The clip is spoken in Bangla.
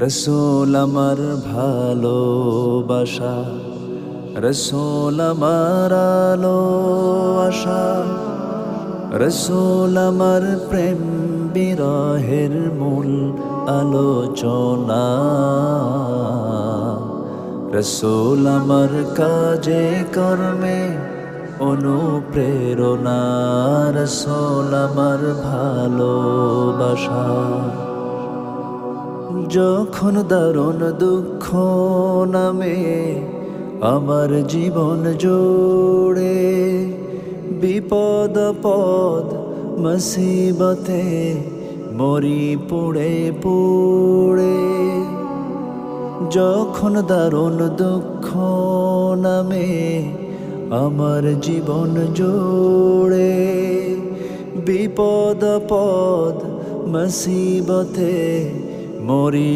রসূল আমার ভালোবাসা, রসূল আমার আলো আশা, রসূল আমার প্রেম বিরহের মূল আলোচনা। রসূল আমার কাজে কর্মে অনুপ্রেরণা, রসূল আমার ভালোবাসা। যখন দারুণ দুঃখ নামে আমার জীবন জুড়ে, বিপদ পদ মুসিবতে মরি পুড়ে পুড়ে। যখন দারুণ দুঃখ নামে আমার জীবন জুড়ে, বিপদ পদ মুসিবতে মরি